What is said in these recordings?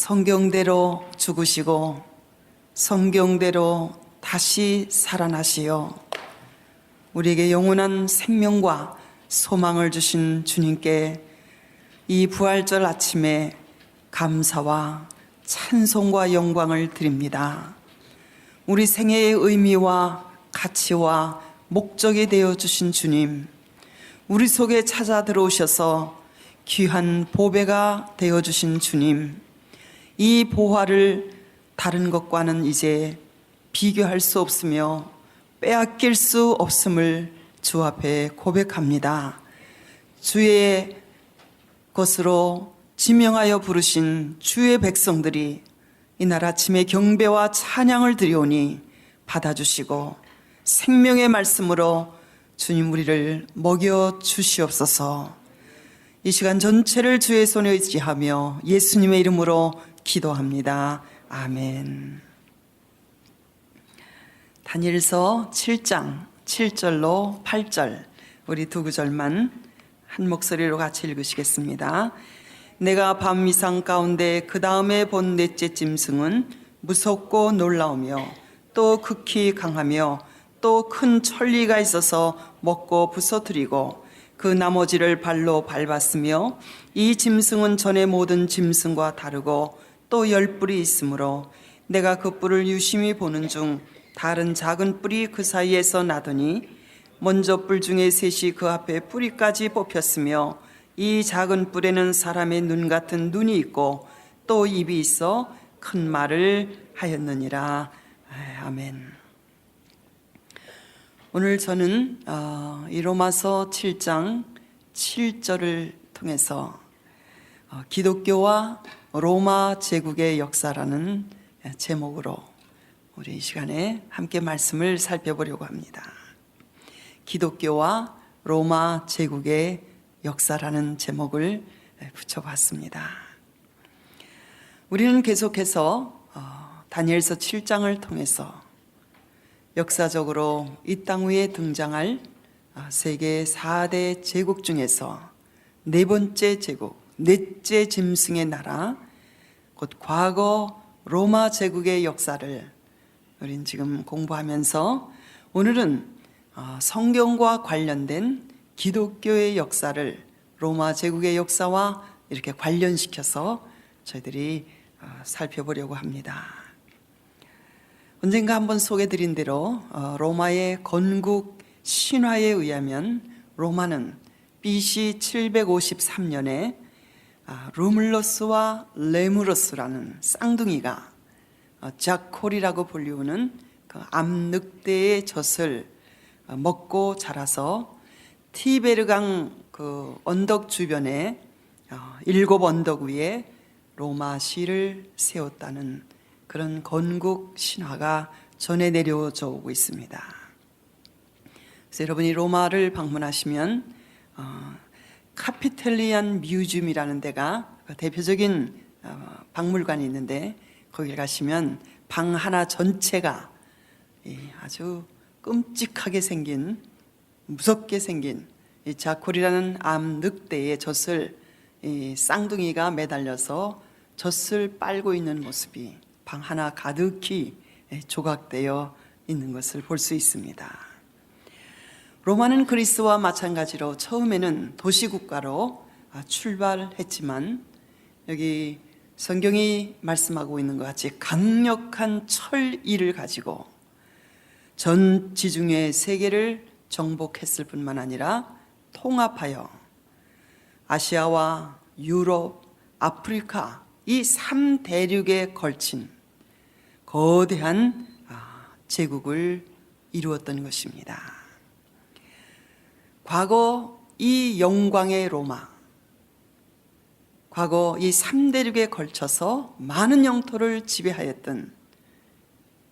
성경대로 죽으시고 성경대로 다시 살아나시어 우리에게 영원한 생명과 소망을 주신 주님께 이 부활절 아침에 감사와 찬송과 영광을 드립니다. 우리 생애의 의미와 가치와 목적이 되어 주신 주님, 우리 속에 찾아 들어오셔서 귀한 보배가 되어 주신 주님, 이 보화를 다른 것과는 이제 비교할 수 없으며 빼앗길 수 없음을 주 앞에 고백합니다. 주의 것으로 지명하여 부르신 주의 백성들이 이날 아침에 경배와 찬양을 드리오니 받아주시고 생명의 말씀으로 주님 우리를 먹여 주시옵소서. 이 시간 전체를 주의 손에 의지하며 예수님의 이름으로 기도합니다. 아멘. 다니엘서 7장 7절로 8절 우리 두 구절만 한 목소리로 같이 읽으시겠습니다. 내가 밤 이상 가운데 그 다음에 본 넷째 짐승은 무섭고 놀라우며 또 극히 강하며 또 큰 천리가 있어서 먹고 부서뜨리고 그 나머지를 발로 밟았으며 이 짐승은 전의 모든 짐승과 다르고 또 10뿔이 있으므로 내가 그 뿔을 유심히 보는 중 다른 작은 뿔이 그 사이에서 나더니 먼저 뿔 중에 셋이 그 앞에 뿌리까지 뽑혔으며 이 작은 뿔에는 사람의 눈 같은 눈이 있고 또 입이 있어 큰 말을 하였느니라. 아멘. 오늘 저는 이 로마서 7장 7절을 통해서 기독교와 로마 제국의 역사라는 제목으로 우리 이 시간에 함께 말씀을 살펴보려고 합니다. 기독교와 로마 제국의 역사라는 제목을 붙여봤습니다. 우리는 계속해서 다니엘서 7장을 통해서 역사적으로 이 땅 위에 등장할 세계 4대 제국 중에서 네 번째 제국, 넷째 짐승의 나라, 곧 과거 로마 제국의 역사를 우린 지금 공부하면서 오늘은 성경과 관련된 기독교의 역사를 로마 제국의 역사와 이렇게 관련시켜서 저희들이 살펴보려고 합니다. 언젠가 한번 소개드린 대로 로마의 건국 신화에 의하면 로마는 BC 753년에 루물러스와 레무러스라는 쌍둥이가 자콜이라고 불리우는 그 암늑대의 젖을 먹고 자라서 티베르강 그 언덕 주변에 7 언덕 위에 로마시를 세웠다는 그런 건국 신화가 전해 내려져 오고 있습니다. 그래서 여러분이 로마를 방문하시면 카피텔리안 뮤지엄이라는 데가 대표적인 박물관이 있는데 거기 가시면 방 하나 전체가 아주 끔찍하게 생긴, 무섭게 생긴 이 자콜이라는 암 늑대의 젖을 이 쌍둥이가 매달려서 젖을 빨고 있는 모습이 방 하나 가득히 조각되어 있는 것을 볼 수 있습니다. 로마는 그리스와 마찬가지로 처음에는 도시국가로 출발했지만 여기 성경이 말씀하고 있는 것 같이 강력한 철의를 가지고 전 지중해 세계를 정복했을 뿐만 아니라 통합하여 아시아와 유럽, 아프리카 이 3대륙에 걸친 거대한 제국을 이루었던 것입니다. 과거 이 영광의 로마, 과거 이 3대륙에 걸쳐서 많은 영토를 지배하였던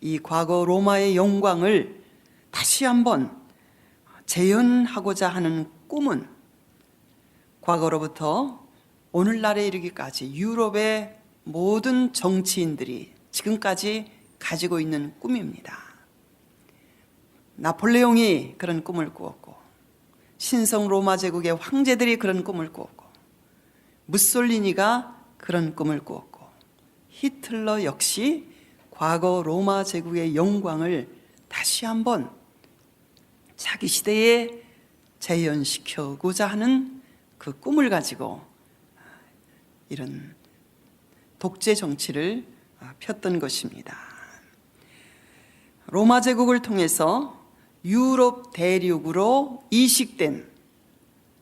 이 과거 로마의 영광을 다시 한번 재현하고자 하는 꿈은 과거로부터 오늘날에 이르기까지 유럽의 모든 정치인들이 지금까지 가지고 있는 꿈입니다. 나폴레옹이 그런 꿈을 꾸었고 신성 로마 제국의 황제들이 그런 꿈을 꾸었고 무솔리니가 그런 꿈을 꾸었고 히틀러 역시 과거 로마 제국의 영광을 다시 한번 자기 시대에 재현시켜고자 하는 그 꿈을 가지고 이런 독재 정치를 폈던 것입니다. 로마 제국을 통해서 유럽 대륙으로 이식된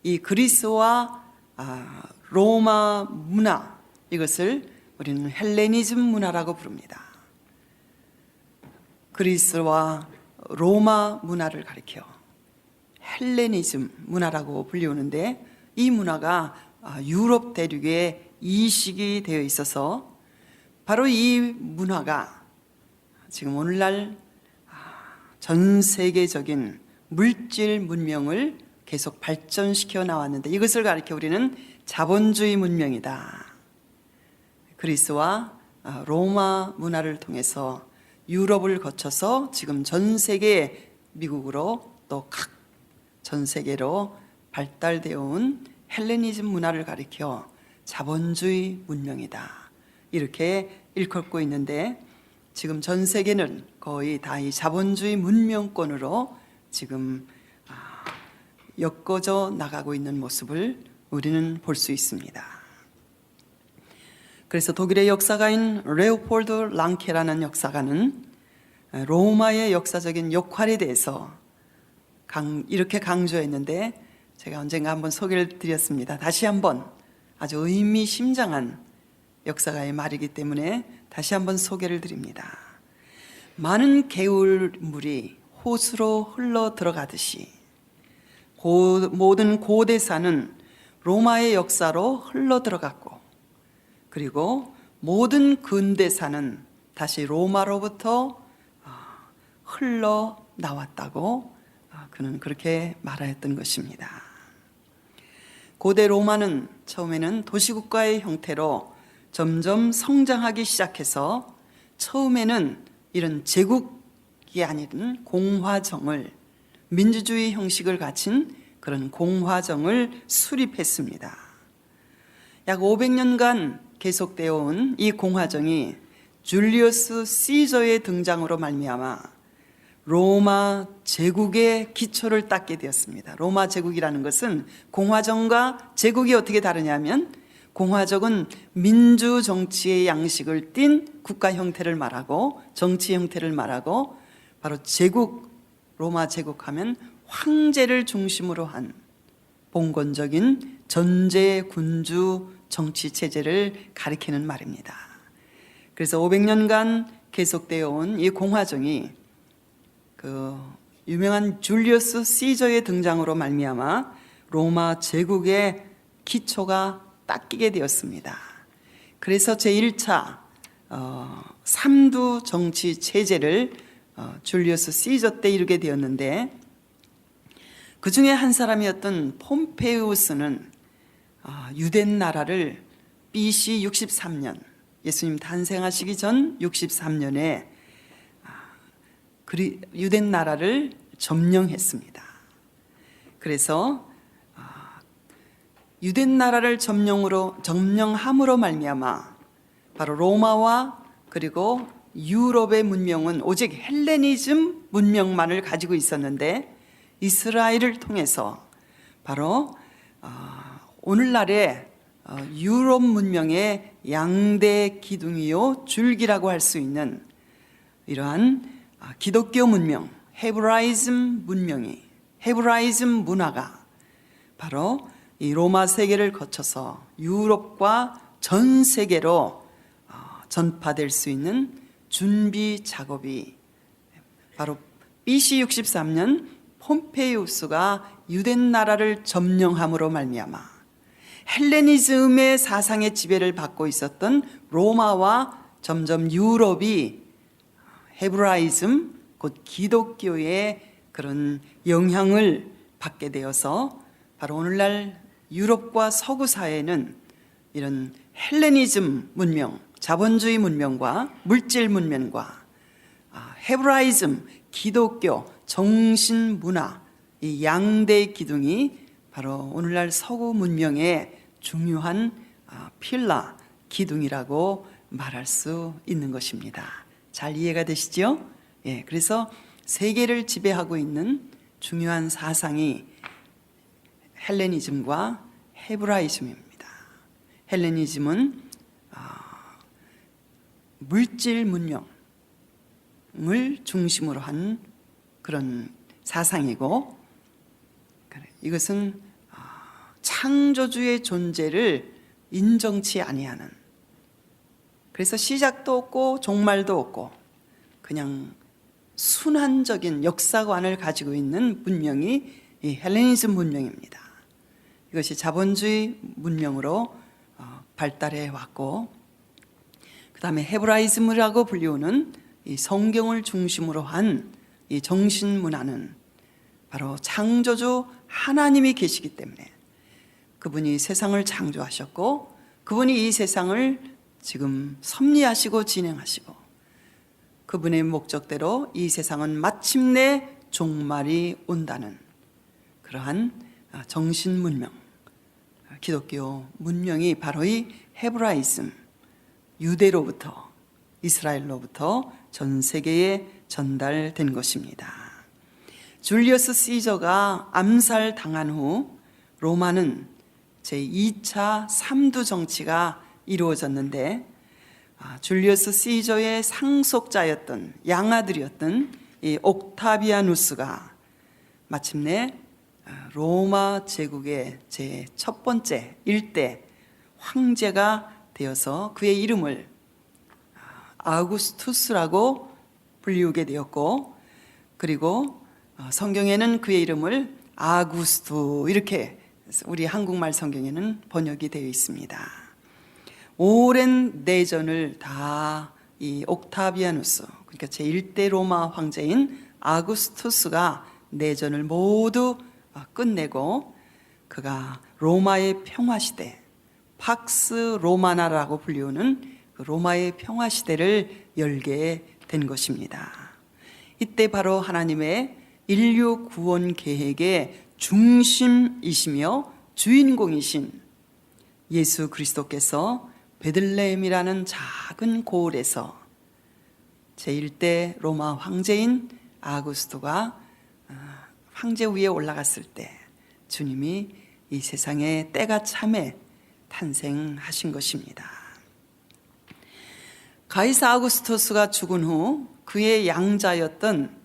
이 그리스와 로마 문화, 이것을 우리는 헬레니즘 문화라고 부릅니다. 그리스와 로마 문화를 가리켜 헬레니즘 문화라고 불리우는데, 이 문화가 유럽 대륙에 이식이 되어 있어서 바로 이 문화가 지금 오늘날 전 세계적인 물질 문명을 계속 발전시켜 나왔는데, 이것을 가리켜 우리는 자본주의 문명이다. 그리스와 로마 문화를 통해서 유럽을 거쳐서 지금 전 세계, 미국으로 또 각 전 세계로 발달되어 온 헬레니즘 문화를 가리켜 자본주의 문명이다, 이렇게 일컫고 있는데, 지금 전 세계는 거의 다 이 자본주의 문명권으로 지금 엮어져 나가고 있는 모습을 우리는 볼 수 있습니다. 그래서 독일의 역사가인 레오폴드 랑케라는 역사가는 로마의 역사적인 역할에 대해서 이렇게 강조했는데, 제가 언젠가 한번 소개를 드렸습니다. 다시 한번 아주 의미심장한 역사가의 말이기 때문에 다시 한번 소개를 드립니다. 많은 개울물이 호수로 흘러 들어가듯이 모든 고대사는 로마의 역사로 흘러 들어갔고, 그리고 모든 근대사는 다시 로마로부터 흘러 나왔다고 그는 그렇게 말하였던 것입니다. 고대 로마는 처음에는 도시국가의 형태로 점점 성장하기 시작해서 처음에는 이런 제국이 아닌 공화정을, 민주주의 형식을 갖춘 그런 공화정을 수립했습니다. 약 500년간 계속되어 온 이 공화정이 줄리우스 시저의 등장으로 말미암아 로마 제국의 기초를 닦게 되었습니다. 로마 제국이라는 것은 공화정과 제국이 어떻게 다르냐면, 공화정은 민주 정치의 양식을 띤 국가 형태를 말하고 정치 형태를 말하고, 바로 제국, 로마 제국하면 황제를 중심으로 한 봉건적인 전제 군주 정치 체제를 가리키는 말입니다. 그래서 500년간 계속되어 온 이 공화정이 그 유명한 줄리우스 시저의 등장으로 말미암아 로마 제국의 기초가 닦이게 되었습니다. 그래서 제1차 삼두 정치 체제를 줄리우스 시저 때 이루게 되었는데, 그 중에 한 사람이었던 폼페이우스는 유대 나라를 BC 63년, 예수님 탄생하시기 전 63년에 유대 나라를 점령했습니다. 그래서 유대 나라를 점령함으로 말미암아 바로 로마와 그리고 유럽의 문명은 오직 헬레니즘 문명만을 가지고 있었는데, 이스라엘을 통해서 바로 오늘날의 유럽 문명의 양대 기둥이요 줄기라고 할 수 있는 이러한 기독교 문명, 헤브라이즘 문화가 바로 이 로마 세계를 거쳐서 유럽과 전 세계로 전파될 수 있는 준비 작업이 바로 BC 63년 폼페이우스가 유대 나라를 점령함으로 말미암아 헬레니즘의 사상의 지배를 받고 있었던 로마와 점점 유럽이 헤브라이즘, 곧 기독교의 그런 영향을 받게 되어서 바로 오늘날 유럽과 서구 사회는 이런 헬레니즘 문명, 자본주의 문명과 물질 문명과 헤브라이즘, 기독교, 정신 문화, 이 양대 기둥이 바로 오늘날 서구 문명의 중요한 필라 기둥이라고 말할 수 있는 것입니다. 잘 이해가 되시죠? 예, 그래서 세계를 지배하고 있는 중요한 사상이 헬레니즘과 헤브라이즘입니다. 헬레니즘은 물질 문명을 중심으로 한 그런 사상이고, 이것은 창조주의 존재를 인정치 아니하는, 그래서 시작도 없고 종말도 없고 그냥 순환적인 역사관을 가지고 있는 문명이 이 헬레니즘 문명입니다. 이것이 자본주의 문명으로 발달해 왔고, 그 다음에 헤브라이즘이라고 불리우는 이 성경을 중심으로 한 이 정신 문화는 바로 창조주 하나님이 계시기 때문에, 그분이 세상을 창조하셨고 그분이 이 세상을 지금 섭리하시고 진행하시고, 그분의 목적대로 이 세상은 마침내 종말이 온다는 그러한 정신 문명, 기독교 문명이 바로 이 헤브라이즘, 유대로부터, 이스라엘로부터 전 세계에 전달된 것입니다. 줄리어스 시저가 암살당한 후 로마는 제2차 삼두 정치가 이루어졌는데, 줄리어스 시저의 상속자였던 양아들이었던 이 옥타비아누스가 마침내 로마 제국의 제 첫 번째 일대 황제가 되어서 그의 이름을 아우구스투스라고 불리우게 되었고, 그리고 성경에는 그의 이름을 아구스투, 이렇게 우리 한국말 성경에는 번역이 되어 있습니다. 오랜 내전을 다 이 옥타비아누스, 그러니까 제1대 로마 황제인 아구스투스가 내전을 모두 끝내고, 그가 로마의 평화시대, 팍스 로마나라고 불리우는 그 로마의 평화시대를 열게 된 것입니다. 이때 바로 하나님의 인류 구원 계획의 중심이시며 주인공이신 예수 그리스도께서 베들레헴이라는 작은 고을에서 제1대 로마 황제인 아구스토가 황제 위에 올라갔을 때 주님이 이 세상에 때가 참에 탄생하신 것입니다. 가이사 아구스토스가 죽은 후 그의 양자였던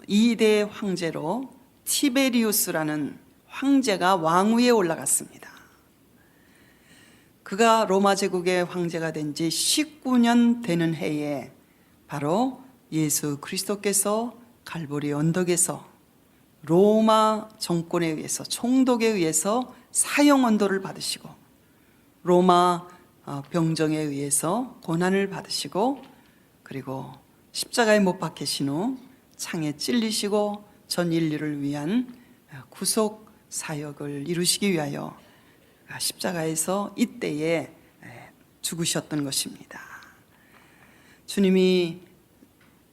2대 황제로 티베리우스라는 황제가 왕위에 올라갔습니다. 그가 로마 제국의 황제가 된 지 19년 되는 해에 바로 예수 그리스도께서 갈보리 언덕에서 로마 정권에 의해서, 총독에 의해서 사형 언도를 받으시고, 로마 병정에 의해서 고난을 받으시고, 그리고 십자가에 못 박히신 후 창에 찔리시고 전 인류를 위한 구속 사역을 이루시기 위하여 십자가에서 이때에 죽으셨던 것입니다. 주님이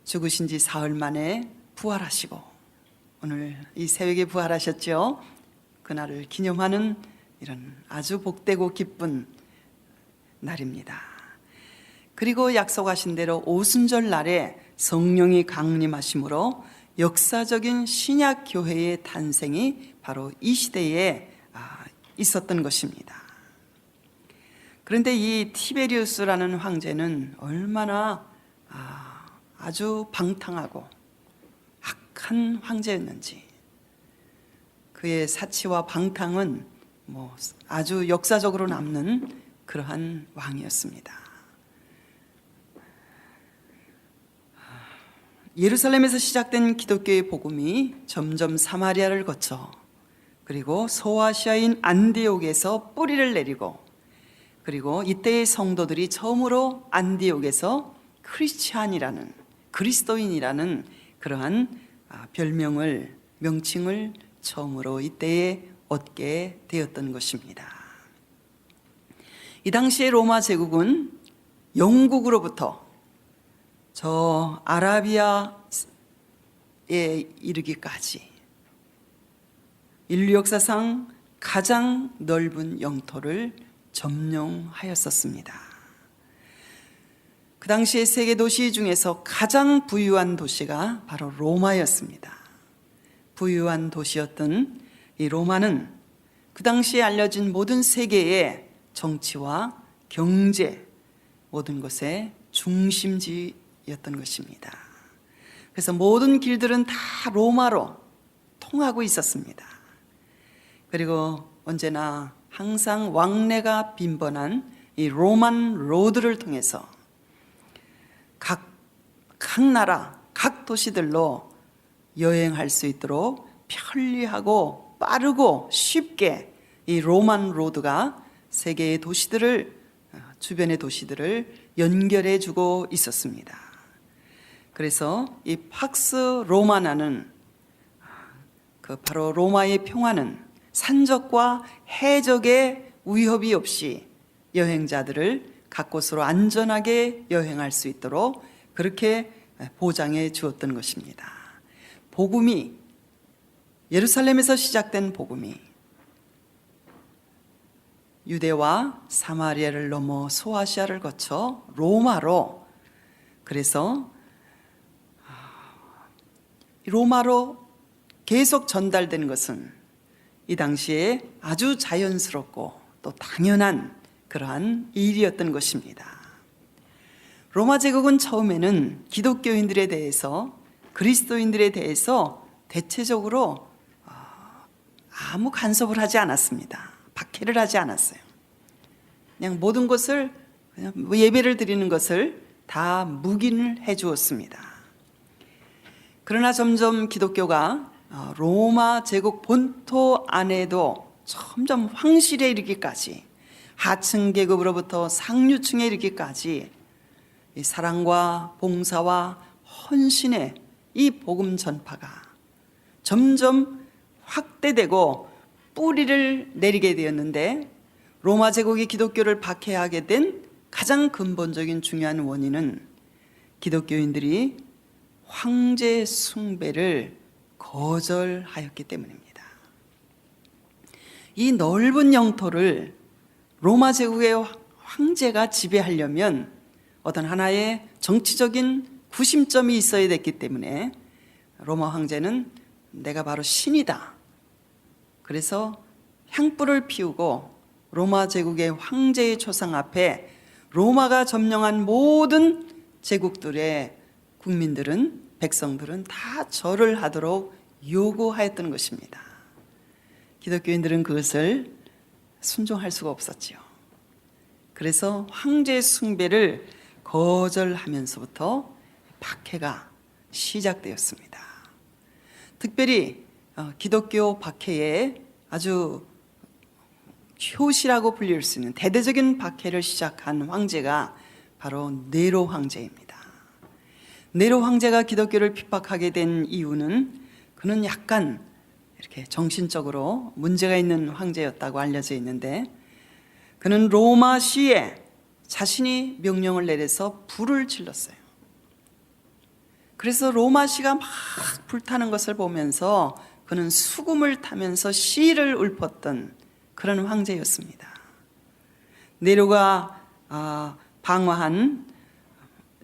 죽으신 지 사흘 만에 부활하시고, 오늘 이 새벽에 부활하셨죠. 그날을 기념하는 이런 아주 복되고 기쁜 날입니다. 그리고 약속하신 대로 오순절 날에 성령이 강림하심으로 역사적인 신약 교회의 탄생이 바로 이 시대에 있었던 것입니다. 그런데 이 티베리우스라는 황제는 얼마나 아주 방탕하고 악한 황제였는지, 그의 사치와 방탕은 아주 역사적으로 남는 그러한 왕이었습니다. 예루살렘에서 시작된 기독교의 복음이 점점 사마리아를 거쳐, 그리고 소아시아인 안디옥에서 뿌리를 내리고, 그리고 이때의 성도들이 처음으로 안디옥에서 크리스찬이라는, 그리스도인이라는 그러한 별명을, 명칭을 처음으로 이때에 얻게 되었던 것입니다. 이 당시에 로마 제국은 영국으로부터 저 아라비아에 이르기까지 인류 역사상 가장 넓은 영토를 점령하였었습니다. 그 당시의 세계 도시 중에서 가장 부유한 도시가 바로 로마였습니다. 부유한 도시였던 이 로마는 그 당시에 알려진 모든 세계의 정치와 경제, 모든 것의 중심지였던 것입니다. 그래서 모든 길들은 다 로마로 통하고 있었습니다. 그리고 언제나 항상 왕래가 빈번한 이 로만 로드를 통해서 각 나라, 각 도시들로 여행할 수 있도록 편리하고 빠르고 쉽게 이 로만 로드가 세계의 도시들을, 주변의 도시들을 연결해 주고 있었습니다. 그래서 이 팍스 로마나는 바로 로마의 평화는 산적과 해적의 위협이 없이 여행자들을 각 곳으로 안전하게 여행할 수 있도록 그렇게 보장해 주었던 것입니다. 복음이, 예루살렘에서 시작된 복음이 유대와 사마리아를 넘어 소아시아를 거쳐 로마로, 그래서 로마로 계속 전달된 것은 이 당시에 아주 자연스럽고 또 당연한 그러한 일이었던 것입니다. 로마 제국은 처음에는 기독교인들에 대해서, 그리스도인들에 대해서 대체적으로 아무 간섭을 하지 않았습니다. 박해를 하지 않았어요. 그냥 모든 것을, 그냥 예배를 드리는 것을 다 묵인을 해 주었습니다. 그러나 점점 기독교가 로마 제국 본토 안에도 점점 황실에 이르기까지, 하층 계급으로부터 상류층에 이르기까지 이 사랑과 봉사와 헌신의 이 복음 전파가 점점 확대되고 뿌리를 내리게 되었는데, 로마 제국이 기독교를 박해하게 된 가장 근본적인 중요한 원인은 기독교인들이 황제 숭배를 거절하였기 때문입니다. 이 넓은 영토를 로마 제국의 황제가 지배하려면 어떤 하나의 정치적인 구심점이 있어야 됐기 때문에 로마 황제는 내가 바로 신이다. 그래서 향불을 피우고 로마 제국의 황제의 초상 앞에 로마가 점령한 모든 제국들의 국민들은, 백성들은 다 절을 하도록 요구하였던 것입니다. 기독교인들은 그것을 순종할 수가 없었지요. 그래서 황제 숭배를 거절하면서부터 박해가 시작되었습니다. 특별히 기독교 박해에 아주 효시라고 불릴 수 있는 대대적인 박해를 시작한 황제가 바로 네로 황제입니다. 네로 황제가 기독교를 핍박하게 된 이유는 그는 약간 이렇게 정신적으로 문제가 있는 황제였다고 알려져 있는데, 그는 로마 시에 자신이 명령을 내려서 불을 질렀어요. 그래서 로마 시가 막 불타는 것을 보면서 그는 수금을 타면서 시를 읊었던 그런 황제였습니다. 네로가 방화한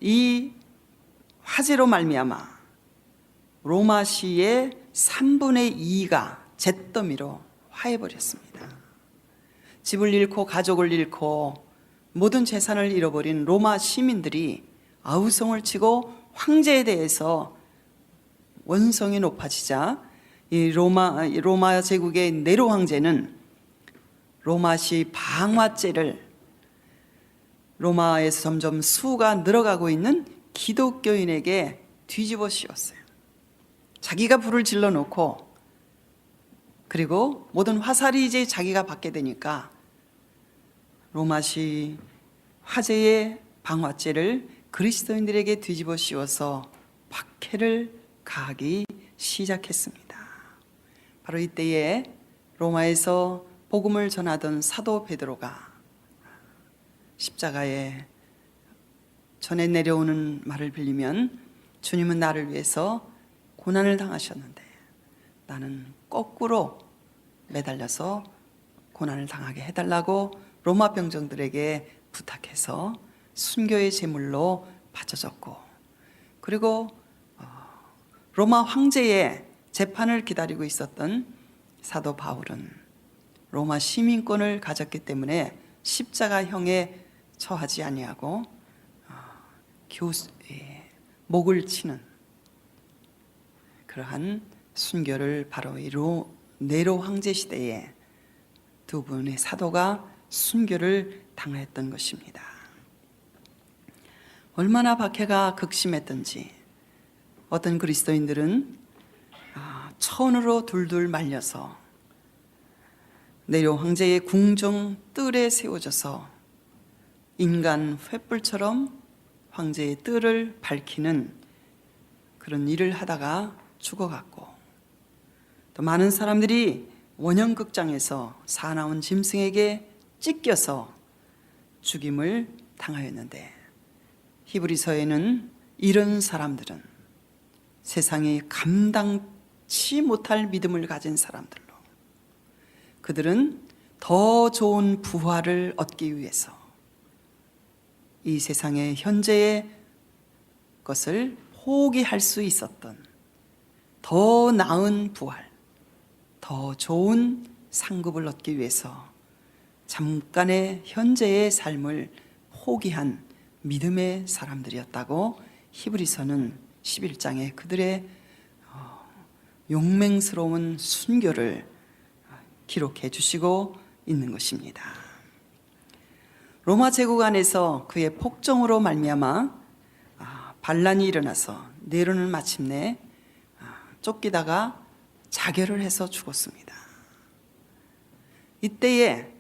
이 화재로 말미암아 로마 시의 3분의 2가 잿더미로 화해버렸습니다. 집을 잃고 가족을 잃고 모든 재산을 잃어버린 로마 시민들이 아우성을 치고 황제에 대해서 원성이 높아지자 이 로마 제국의 네로 황제는 로마시 방화죄를 로마에서 점점 수가 늘어가고 있는 기독교인에게 뒤집어 씌웠어요. 자기가 불을 질러 놓고, 그리고 모든 화살이 이제 자기가 받게 되니까 로마시 화제의 방화죄를 그리스도인들에게 뒤집어 씌워서 박해를 가하기 시작했습니다. 바로 이때에 로마에서 복음을 전하던 사도 베드로가 십자가에 전에 내려오는 말을 빌리면, 주님은 나를 위해서 고난을 당하셨는데 나는 거꾸로 매달려서 고난을 당하게 해달라고 로마 병정들에게 부탁해서 순교의 제물로 바쳐졌고, 그리고 로마 황제의 재판을 기다리고 있었던 사도 바울은 로마 시민권을 가졌기 때문에 십자가형에 처하지 아니하고 목을 치는 그러한 순교를 바로 이 네로 황제 시대에 두 분의 사도가 순교를 당했던 것입니다. 얼마나 박해가 극심했던지 어떤 그리스도인들은 천으로 둘둘 말려서 네로 황제의 궁정 뜰에 세워져서 인간 횃불처럼 황제의 뜰을 밝히는 그런 일을 하다가 죽어갔고, 또 많은 사람들이 원형극장에서 사나운 짐승에게 찢겨서 죽임을 당하였는데, 히브리서에는 이런 사람들은 세상이 감당치 못할 믿음을 가진 사람들로, 그들은 더 좋은 부활을 얻기 위해서 이 세상의 현재의 것을 포기할 수 있었던 더 나은 부활, 더 좋은 상급을 얻기 위해서 잠깐의 현재의 삶을 포기한 믿음의 사람들이었다고 히브리서는 11장에 그들의 용맹스러운 순교를 기록해 주시고 있는 것입니다. 로마 제국 안에서 그의 폭정으로 말미암아 반란이 일어나서 네로는 마침내 쫓기다가 자결을 해서 죽었습니다. 이때에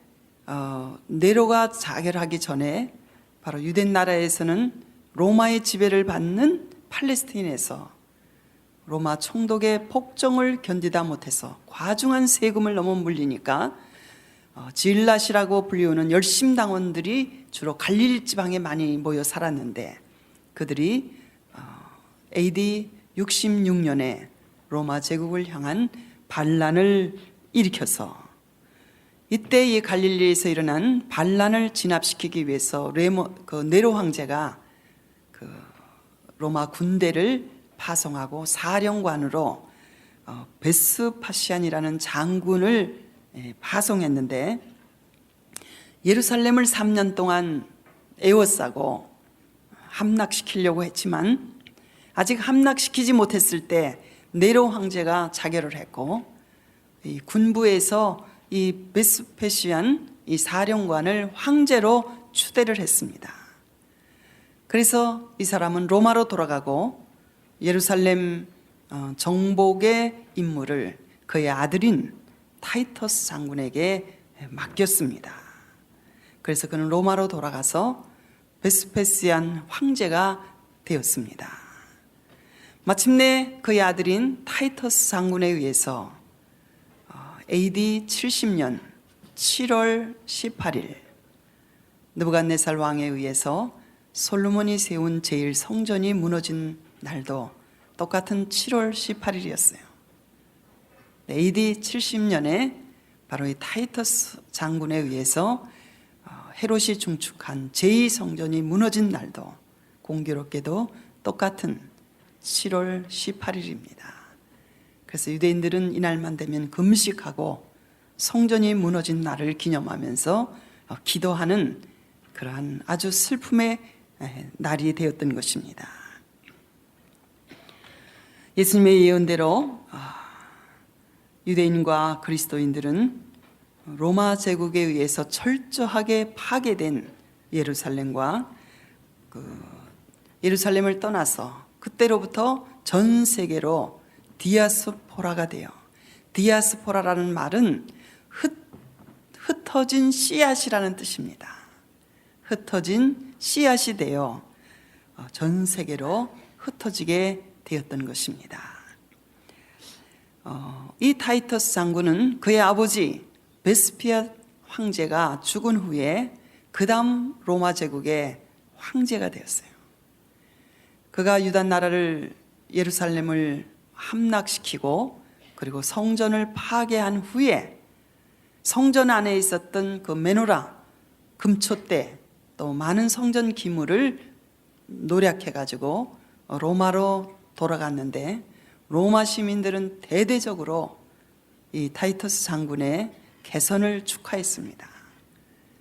네로가 자결하기 전에 바로 유대 나라에서는 로마의 지배를 받는 팔레스타인에서 로마 총독의 폭정을 견디다 못해서 과중한 세금을 너무 물리니까 질랏이라고 불리우는 열심당원들이 주로 갈릴리 지방에 많이 모여 살았는데, 그들이 AD 66년에 로마 제국을 향한 반란을 일으켜서, 이때 이 갈릴리에서 일어난 반란을 진압시키기 위해서 네로 황제가 로마 군대를 파송하고 사령관으로 베스파시안이라는 장군을 파송했는데, 예루살렘을 3년 동안 에워싸고 함락시키려고 했지만 아직 함락시키지 못했을 때 네로 황제가 자결을 했고, 이 군부에서 이 베스파시안 이 사령관을 황제로 추대를 했습니다. 그래서 이 사람은 로마로 돌아가고 예루살렘 정복의 임무를 그의 아들인 타이터스 장군에게 맡겼습니다. 그래서 그는 로마로 돌아가서 베스파시안 황제가 되었습니다. 마침내 그의 아들인 타이터스 장군에 의해서 AD 70년 7월 18일 느부갓네살 왕에 의해서 솔로몬이 세운 제1성전이 무너진 날도 똑같은 7월 18일이었어요. AD 70년에 바로 이 타이터스 장군에 의해서 헤롯이 중축한 제2성전이 무너진 날도 공교롭게도 똑같은 7월 18일입니다. 그래서 유대인들은 이날만 되면 금식하고 성전이 무너진 날을 기념하면서 기도하는 그러한 아주 슬픔의 날이 되었던 것입니다. 예수님의 예언대로 유대인과 그리스도인들은 로마 제국에 의해서 철저하게 파괴된 예루살렘과 예루살렘을 떠나서 그때로부터 전 세계로 디아스포라가 되어, 디아스포라라는 말은 흩어진 씨앗이라는 뜻입니다. 흩어진 씨앗이 되어 전 세계로 흩어지게 되었던 것입니다. 이 타이터스 장군은 그의 아버지 베스피아 황제가 죽은 후에 그 다음 로마 제국의 황제가 되었어요. 그가 유다 나라를, 예루살렘을 함락시키고 그리고 성전을 파괴한 후에 성전 안에 있었던 그 메노라 금초대, 또 많은 성전 기물을 노력해가지고 로마로 돌아갔는데 로마 시민들은 대대적으로 이 타이터스 장군의 개선을 축하했습니다.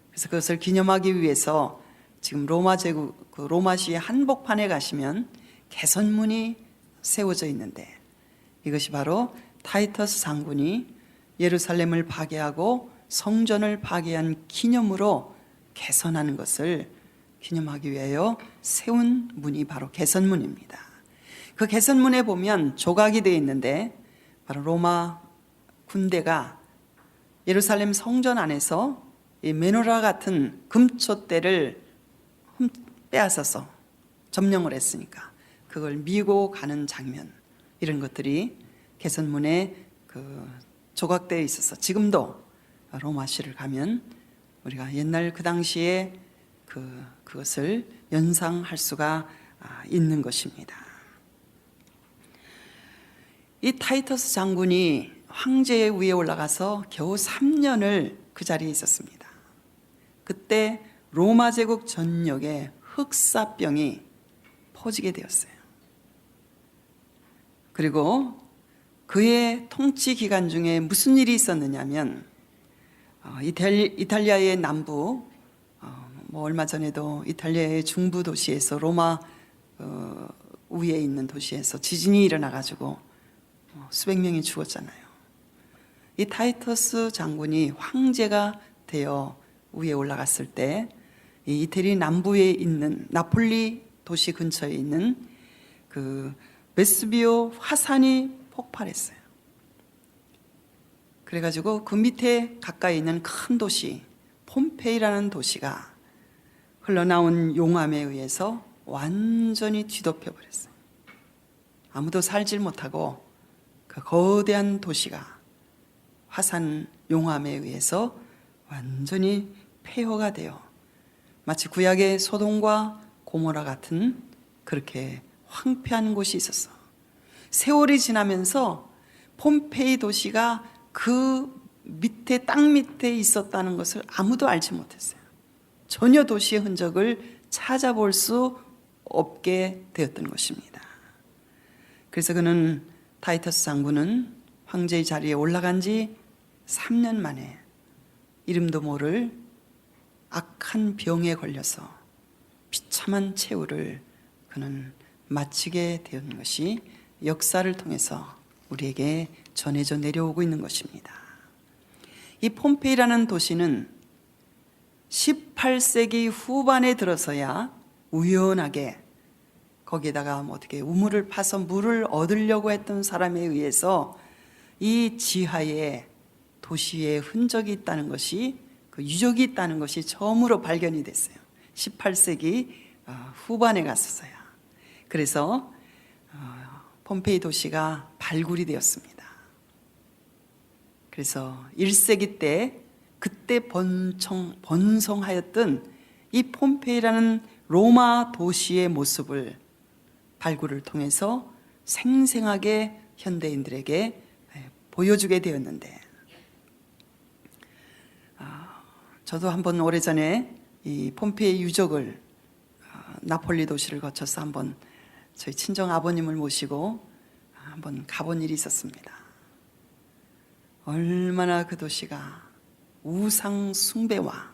그래서 그것을 기념하기 위해서 지금 로마 제국 로마시의 한복판에 가시면 개선문이 세워져 있는데 이것이 바로 타이터스 장군이 예루살렘을 파괴하고 성전을 파괴한 기념으로 개선하는 것을 기념하기 위하여 세운 문이 바로 개선문입니다. 그 개선문에 보면 조각이 되어 있는데 바로 로마 군대가 예루살렘 성전 안에서 이 메노라 같은 금촛대를 빼앗아서 점령을 했으니까 그걸 미고 가는 장면, 이런 것들이 개선문에 조각되어 있어서 지금도 로마시를 가면 우리가 옛날 그 당시에 그것을 연상할 수가 있는 것입니다. 이 타이터스 장군이 황제 위에 올라가서 겨우 3년을 그 자리에 있었습니다. 그때 로마 제국 전역에 흑사병이 퍼지게 되었어요. 그리고 그의 통치 기간 중에 무슨 일이 있었느냐면 이탈리아의 남부, 얼마 전에도 이탈리아의 중부 도시에서 로마 위에 있는 도시에서 지진이 일어나가지고 수백 명이 죽었잖아요. 이 타이터스 장군이 황제가 되어 위에 올라갔을 때 이 이태리 남부에 있는 나폴리 도시 근처에 있는 그 베스비오 화산이 폭발했어요. 그래가지고 그 밑에 가까이 있는 큰 도시 폼페이라는 도시가 흘러나온 용암에 의해서 완전히 뒤덮여 버렸어요. 아무도 살질 못하고 그 거대한 도시가 화산 용암에 의해서 완전히 폐허가 되어 마치 구약의 소돔과 고모라 같은 그렇게 황폐한 곳이 있었어. 세월이 지나면서 폼페이 도시가 그 밑에 땅 밑에 있었다는 것을 아무도 알지 못했어요. 전혀 도시의 흔적을 찾아볼 수 없게 되었던 것입니다. 그래서 그는 타이터스 장군은 황제의 자리에 올라간 지 3년 만에 이름도 모를 악한 병에 걸려서 비참한 최후를 그는 마치게 된 것이 역사를 통해서 우리에게 전해져 내려오고 있는 것입니다. 이 폼페이라는 도시는 18세기 후반에 들어서야 우연하게 거기에다가 어떻게 우물을 파서 물을 얻으려고 했던 사람에 의해서 이 지하에 도시의 흔적이 있다는 것이, 그 유적이 있다는 것이 처음으로 발견이 됐어요. 18세기 후반에 갔었어요. 그래서 폼페이 도시가 발굴이 되었습니다. 그래서 1세기 때 그때 번성하였던 이 폼페이라는 로마 도시의 모습을 발굴을 통해서 생생하게 현대인들에게 보여주게 되었는데, 저도 한번 오래전에 이 폼페이 유적을 나폴리 도시를 거쳐서 한번 저희 친정 아버님을 모시고 한번 가본 일이 있었습니다. 얼마나 그 도시가 우상 숭배와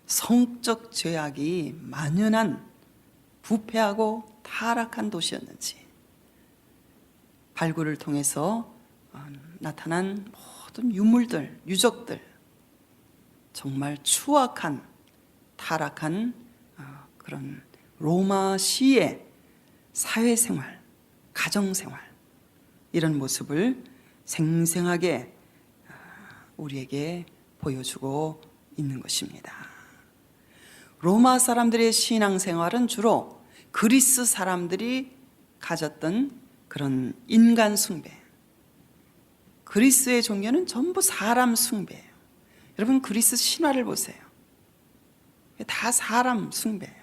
성적 죄악이 만연한 부패하고 타락한 도시였는지 발굴을 통해서 나타난 모든 유물들, 유적들, 정말 추악한 타락한 그런 로마시의 사회생활, 가정생활, 이런 모습을 생생하게 우리에게 보여주고 있는 것입니다. 로마 사람들의 신앙생활은 주로 그리스 사람들이 가졌던 그런 인간 숭배, 그리스의 종교는 전부 사람 숭배예요. 여러분 그리스 신화를 보세요. 다 사람 숭배예요.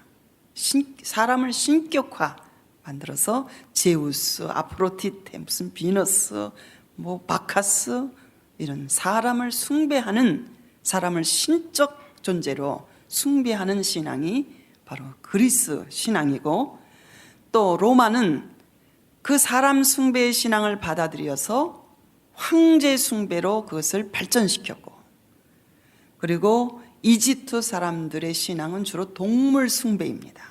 사람을 신격화 만들어서 제우스, 아프로디테, 무슨 비너스, 바카스, 이런 사람을 숭배하는, 사람을 신적 존재로 숭배하는 신앙이 바로 그리스 신앙이고, 또 로마는 그 사람 숭배의 신앙을 받아들여서 황제 숭배로 그것을 발전시켰고, 그리고 이집트 사람들의 신앙은 주로 동물 숭배입니다.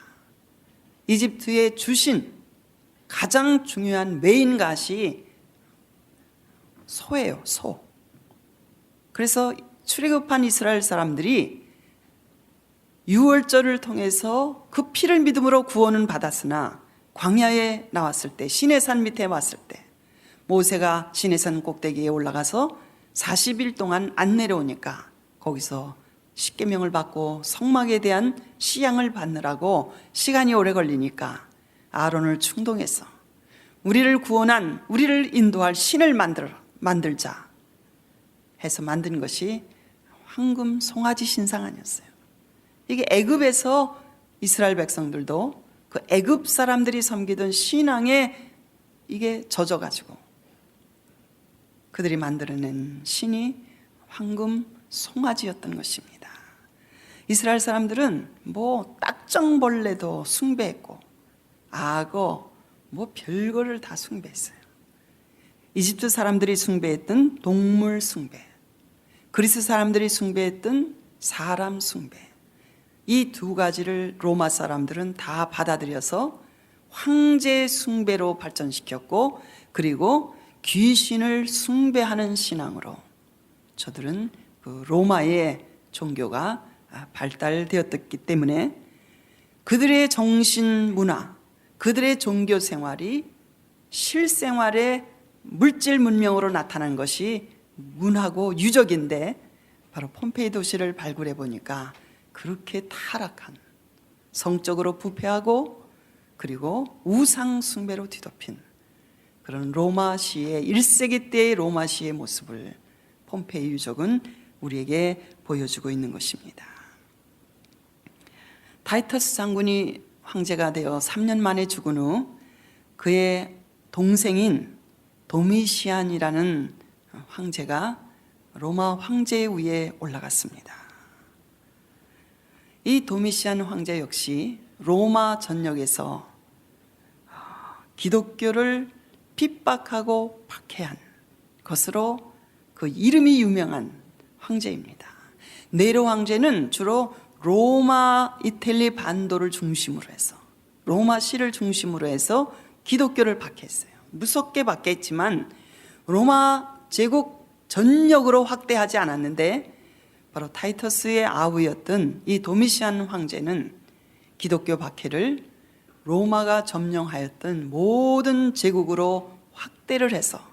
이집트의 주신 가장 중요한 메인 갓이 소예요, 소. 그래서 출애굽한 이스라엘 사람들이 유월절을 통해서 그 피를 믿음으로 구원은 받았으나 광야에 나왔을 때, 시내산 밑에 왔을 때, 모세가 시내산 꼭대기에 올라가서 40일 동안 안 내려오니까 거기서 십계명을 받고 성막에 대한 시향을 받느라고 시간이 오래 걸리니까 아론을 충동해서 우리를 구원한, 우리를 인도할 신을 만들자 해서 만든 것이 황금 송아지 신상 아니었어요. 이게 애굽에서 이스라엘 백성들도 그 애굽 사람들이 섬기던 신앙에 이게 젖어가지고 그들이 만들어낸 신이 황금 송아지였던 것입니다. 이스라엘 사람들은 뭐 딱정벌레도 숭배했고 악어 뭐 별거를 다 숭배했어요. 이집트 사람들이 숭배했던 동물 숭배, 그리스 사람들이 숭배했던 사람 숭배, 이 두 가지를 로마 사람들은 다 받아들여서 황제 숭배로 발전시켰고, 그리고 귀신을 숭배하는 신앙으로 저들은 그 로마의 종교가 발달되었기 때문에 그들의 정신 문화, 그들의 종교 생활이 실생활의 물질 문명으로 나타난 것이 문화고 유적인데, 바로 폼페이 도시를 발굴해 보니까 그렇게 타락한, 성적으로 부패하고 그리고 우상 숭배로 뒤덮인 그런 로마시의 1세기 때의 로마시의 모습을 폼페이 유적은 우리에게 보여주고 있는 것입니다. 타이터스 장군이 황제가 되어 3년 만에 죽은 후 그의 동생인 도미시안이라는 황제가 로마 황제 위에 올라갔습니다. 이 도미시안 황제 역시 로마 전역에서 기독교를 핍박하고 박해한 것으로 그 이름이 유명한 황제입니다. 네로 황제는 주로 로마 이탈리 반도를 중심으로 해서, 로마시를 중심으로 해서 기독교를 박해했어요. 무섭게 박해했지만 로마 제국 전역으로 확대하지 않았는데, 바로 타이터스의 아우였던 이 도미시안 황제는 기독교 박해를 로마가 점령하였던 모든 제국으로 확대를 해서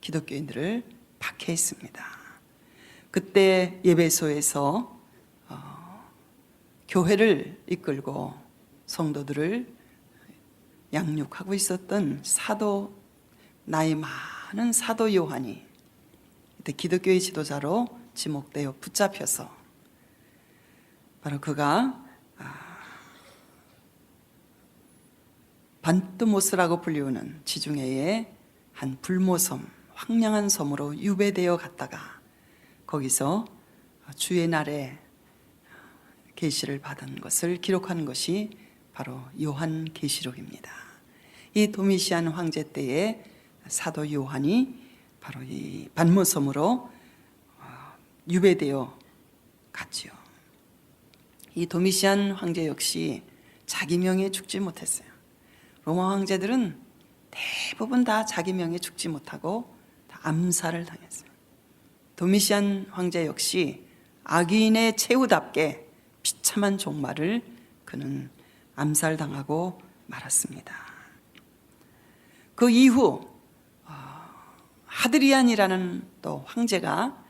기독교인들을 박해했습니다. 그때 예배소에서 교회를 이끌고 성도들을 양육하고 있었던 사도, 나이 많은 사도 요한이 이때 기독교의 지도자로 지목되어 붙잡혀서, 바로 그가 반뜨모스라고 불리우는 지중해의 한 불모섬, 황량한 섬으로 유배되어 갔다가 거기서 주의 날에 계시를 받은 것을 기록한 것이 바로 요한계시록입니다. 이 도미시안 황제 때에 사도 요한이 바로 이 반모섬으로 유배되어 갔지요. 이 도미시안 황제 역시 자기 명예에 죽지 못했어요. 로마 황제들은 대부분 다 자기 명예에 죽지 못하고 다 암살을 당했어요. 도미시안 황제 역시 악인의 최후답게 비참한 종말을 그는 암살당하고 말았습니다. 그 이후 하드리안이라는 또 황제가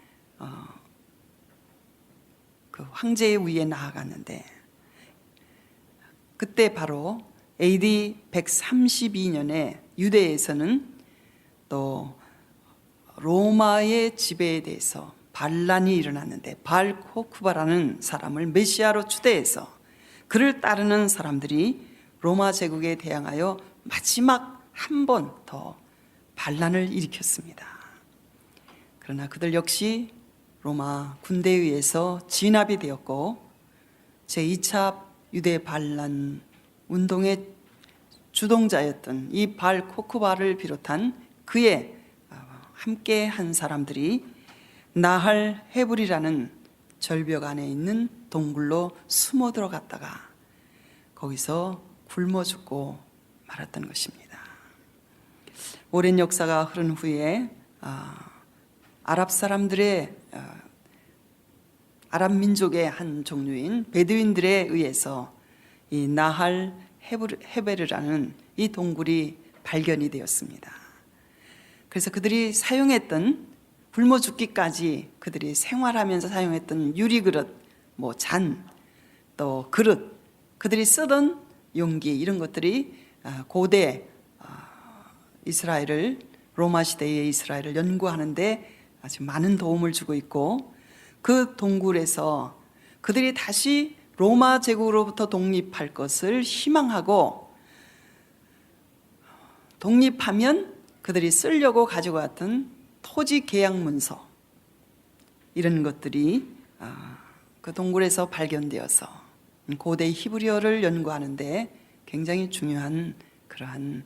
그 황제의 위에 나아갔는데, 그때 바로 AD 132년에 유대에서는 또 로마의 지배에 대해서 반란이 일어났는데, 발코쿠바라는 사람을 메시아로 추대해서 그를 따르는 사람들이 로마 제국에 대항하여 마지막 한 번 더 반란을 일으켰습니다. 그러나 그들 역시 로마 군대에 의해서 진압이 되었고, 제2차 유대 반란 운동의 주동자였던 이 발 코크바를 비롯한 그의 함께 한 사람들이 나할 헤불이라는 절벽 안에 있는 동굴로 숨어 들어갔다가 거기서 굶어 죽고 말았던 것입니다. 오랜 역사가 흐른 후에 아랍 사람들의 아랍 민족의 한 종류인 베두인들에 의해서 이 나할 헤베르라는 이 동굴이 발견이 되었습니다. 그래서 그들이 사용했던 굶어 죽기까지 그들이 생활하면서 사용했던 유리그릇, 잔, 또 그릇, 그들이 쓰던 용기 이런 것들이 고대 이스라엘을 로마 시대의 이스라엘을 연구하는데 아주 많은 도움을 주고 있고 그 동굴에서 그들이 다시 로마 제국으로부터 독립할 것을 희망하고 독립하면 그들이 쓰려고 가지고 왔던 토지 계약 문서 이런 것들이 그 동굴에서 발견되어서 고대 히브리어를 연구하는데 굉장히 중요한 그러한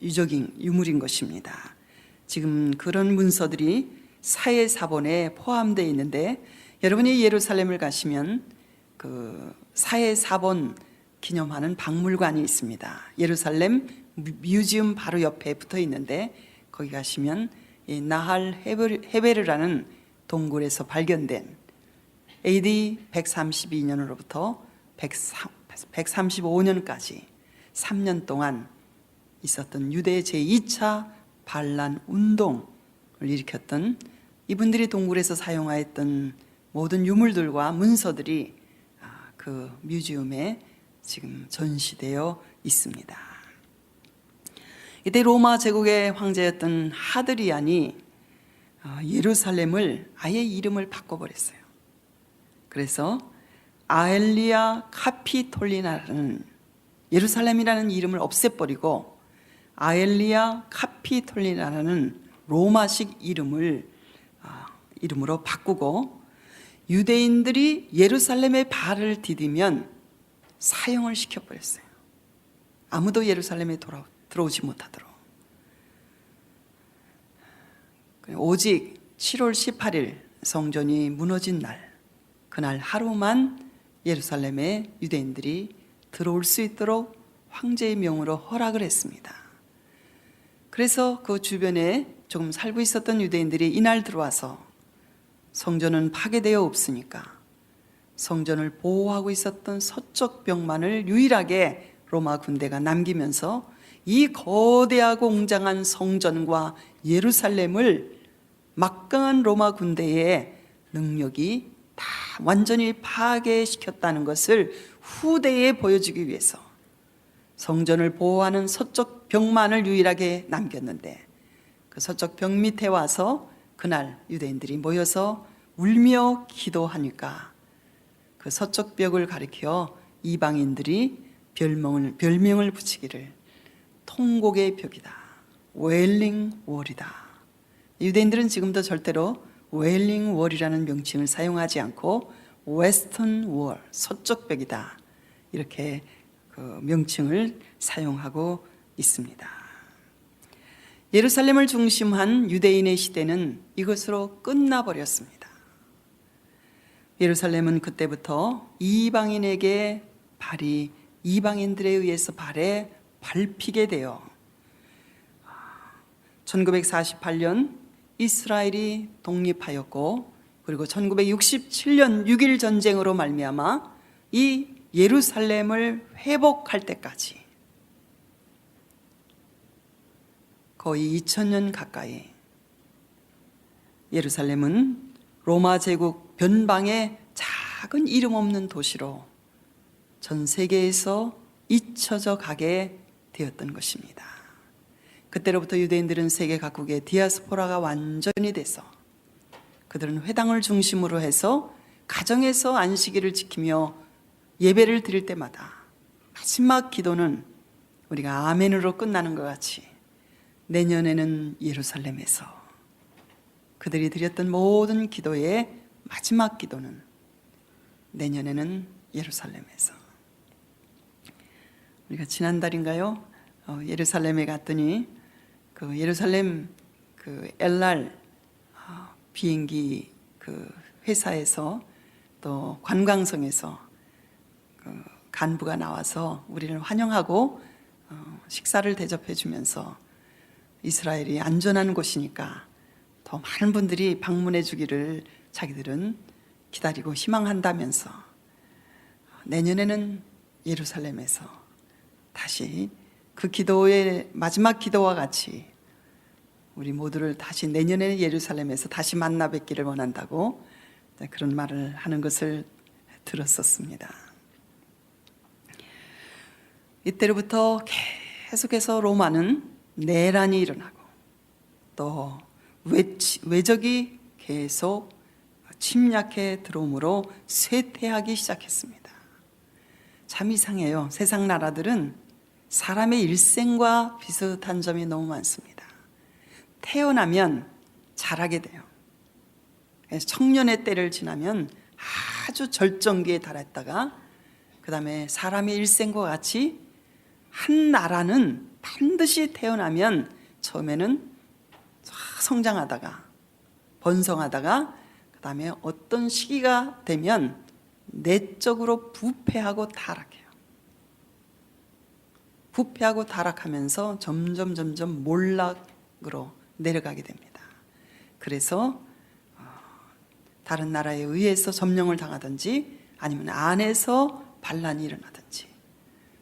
유물인 것입니다. 지금 그런 문서들이 사해사본에 포함되어 있는데 여러분이 예루살렘을 가시면 그 사해사본 기념하는 박물관이 있습니다. 예루살렘 뮤지엄 바로 옆에 붙어 있는데 거기 가시면 이 나할 헤베르라는 동굴에서 발견된 AD 132년으로부터 135년까지 3년 동안 있었던 유대 제2차 반란 운동을 일으켰던 이분들이 동굴에서 사용하였던 모든 유물들과 문서들이 그 뮤지엄에 지금 전시되어 있습니다. 이때 로마 제국의 황제였던 하드리안이 예루살렘을 아예 이름을 바꿔버렸어요. 그래서 아엘리아 카피톨리나라는 예루살렘이라는 이름을 없애버리고 아엘리아 카피톨리나라는 로마식 이름으로 바꾸고 유대인들이 예루살렘에 발을 디디면 사형을 시켜버렸어요. 아무도 예루살렘에 들어오지 못하도록. 오직 7월 18일 성전이 무너진 날, 그날 하루만 예루살렘에 유대인들이 들어올 수 있도록 황제의 명으로 허락을 했습니다. 그래서 그 주변에 조금 살고 있었던 유대인들이 이날 들어와서 성전은 파괴되어 없으니까 성전을 보호하고 있었던 서쪽 벽만을 유일하게 로마 군대가 남기면서 이 거대하고 웅장한 성전과 예루살렘을 막강한 로마 군대의 능력이 다 완전히 파괴시켰다는 것을 후대에 보여주기 위해서 성전을 보호하는 서쪽 벽만을 유일하게 남겼는데 그 서쪽 벽 밑에 와서 그날 유대인들이 모여서 울며 기도하니까 그 서쪽 벽을 가리켜 이방인들이 별명을 붙이기를 통곡의 벽이다, 웨일링 월이다. 유대인들은 지금도 절대로 웨일링 월이라는 명칭을 사용하지 않고 웨스턴 월, 서쪽 벽이다, 이렇게 그 명칭을 사용하고 있습니다. 예루살렘을 중심한 유대인의 시대는 이것으로 끝나버렸습니다. 예루살렘은 그때부터 이방인들에 의해서 발에 밟히게 되어 1948년 이스라엘이 독립하였고 그리고 1967년 6.1 전쟁으로 말미암아 이 예루살렘을 회복할 때까지 거의 2000년 가까이 예루살렘은 로마 제국 변방의 작은 이름 없는 도시로 전 세계에서 잊혀져 가게 되었던 것입니다. 그때로부터 유대인들은 세계 각국의 디아스포라가 완전히 돼서 그들은 회당을 중심으로 해서 가정에서 안식일을 지키며 예배를 드릴 때마다 마지막 기도는 우리가 아멘으로 끝나는 것 같이 내년에는 예루살렘에서 그들이 드렸던 모든 기도의 마지막 기도는 내년에는 예루살렘에서. 우리가 지난달인가요? 예루살렘에 갔더니 그 예루살렘 그 엘랄 비행기 그 회사에서 또 관광성에서 그 간부가 나와서 우리를 환영하고 식사를 대접해 주면서 이스라엘이 안전한 곳이니까 더 많은 분들이 방문해 주기를 자기들은 기다리고 희망한다면서 내년에는 예루살렘에서 다시 그 기도의 마지막 기도와 같이 우리 모두를 다시 내년에 예루살렘에서 다시 만나 뵙기를 원한다고 그런 말을 하는 것을 들었었습니다. 이때로부터 계속해서 로마는 내란이 일어나고 또 외적이 계속 침략해 들어오므로 쇠퇴하기 시작했습니다. 참 이상해요. 세상 나라들은 사람의 일생과 비슷한 점이 너무 많습니다. 태어나면 잘하게 돼요. 청년의 때를 지나면 아주 절정기에 달했다가 그 다음에 사람의 일생과 같이 한 나라는 반드시 태어나면 처음에는 성장하다가 번성하다가 그 다음에 어떤 시기가 되면 내적으로 부패하고 타락해요. 부패하고 타락하면서 점점 몰락으로 내려가게 됩니다. 그래서 다른 나라에 의해서 점령을 당하든지 아니면 안에서 반란이 일어나든지,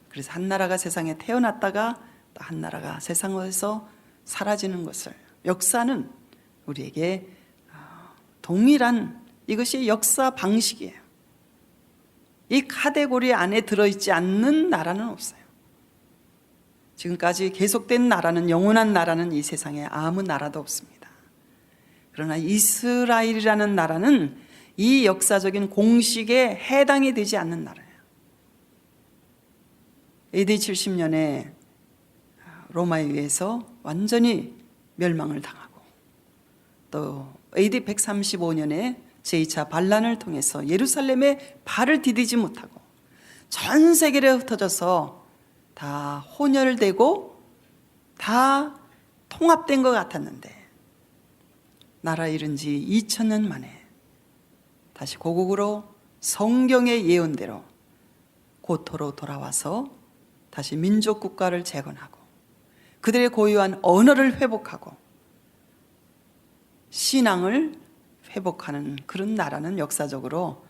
그래서 한 나라가 세상에 태어났다가 또 한 나라가 세상에서 사라지는 것을, 역사는 우리에게 동일한 이것이 역사 방식이에요. 이 카테고리 안에 들어있지 않는 나라는 없어요. 지금까지 계속된 나라는, 영원한 나라는 이 세상에 아무 나라도 없습니다. 그러나 이스라엘이라는 나라는 이 역사적인 공식에 해당이 되지 않는 나라예요. AD 70년에 로마에 의해서 완전히 멸망을 당하고, 또 AD 135년에 제2차 반란을 통해서 예루살렘에 발을 디디지 못하고 전 세계로 흩어져서 다 혼혈되고 다 통합된 것 같았는데, 나라 잃은 지 2000년 만에 다시 고국으로 성경의 예언대로 고토로 돌아와서 다시 민족 국가를 재건하고 그들의 고유한 언어를 회복하고 신앙을 회복하는 그런 나라는 역사적으로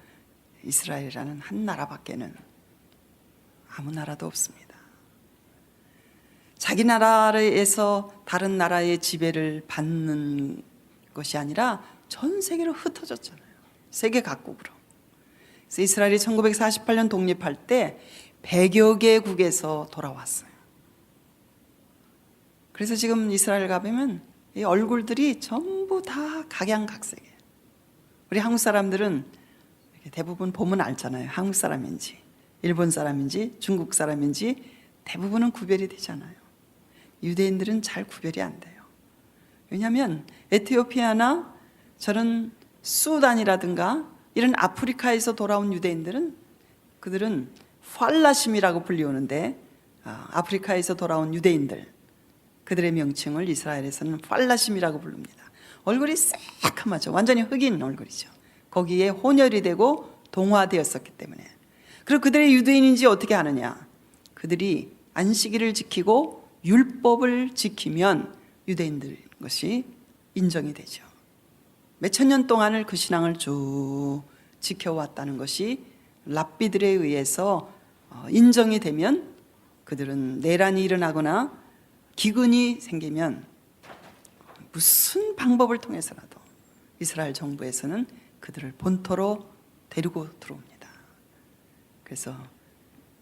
이스라엘이라는 한 나라밖에는 아무 나라도 없습니다. 자기 나라에서 다른 나라의 지배를 받는 것이 아니라 전 세계로 흩어졌잖아요. 세계 각국으로. 그래서 이스라엘이 1948년 독립할 때 100여 개국에서 돌아왔어요. 그래서 지금 이스라엘 가보면 이 얼굴들이 전부 다 각양각색이에요. 우리 한국 사람들은 대부분 보면 알잖아요. 한국 사람인지 일본 사람인지 중국 사람인지 대부분은 구별이 되잖아요. 유대인들은 잘 구별이 안 돼요. 왜냐하면 에티오피아나 저런 수단이라든가 이런 아프리카에서 돌아온 유대인들은, 그들은 팔라심이라고 불리우는데, 아프리카에서 돌아온 유대인들, 그들의 명칭을 이스라엘에서는 팔라심이라고 부릅니다. 얼굴이 새카맣죠. 완전히 흑인 얼굴이죠. 거기에 혼혈이 되고 동화되었었기 때문에. 그리고 그들의 유대인인지 어떻게 아느냐? 그들이 안식일을 지키고 율법을 지키면 유대인들 것이 인정이 되죠. 몇천 년 동안을 그 신앙을 쭉 지켜왔다는 것이 랍비들에 의해서 인정이 되면, 그들은 내란이 일어나거나 기근이 생기면 무슨 방법을 통해서라도 이스라엘 정부에서는 그들을 본토로 데리고 들어옵니다. 그래서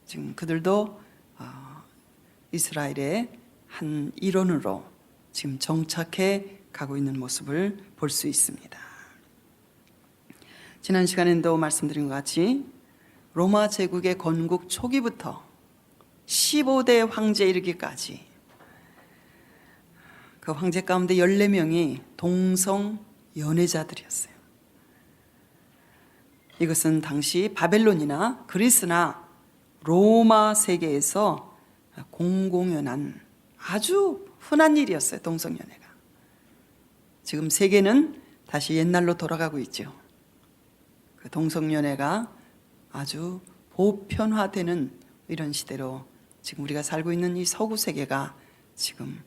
지금 그들도 이스라엘의 한 일원으로 지금 정착해 가고 있는 모습을 볼 수 있습니다. 지난 시간에도 말씀드린 것 같이 로마 제국의 건국 초기부터 15대 황제에 이르기까지 그 황제 가운데 14명이 동성 연애자들이었어요. 이것은 당시 바벨론이나 그리스나 로마 세계에서 공공연한 아주 흔한 일이었어요. 동성연애가. 지금 세계는 다시 옛날로 돌아가고 있죠. 그 동성연애가 아주 보편화되는 이런 시대로 지금 우리가 살고 있는 이 서구 세계가 지금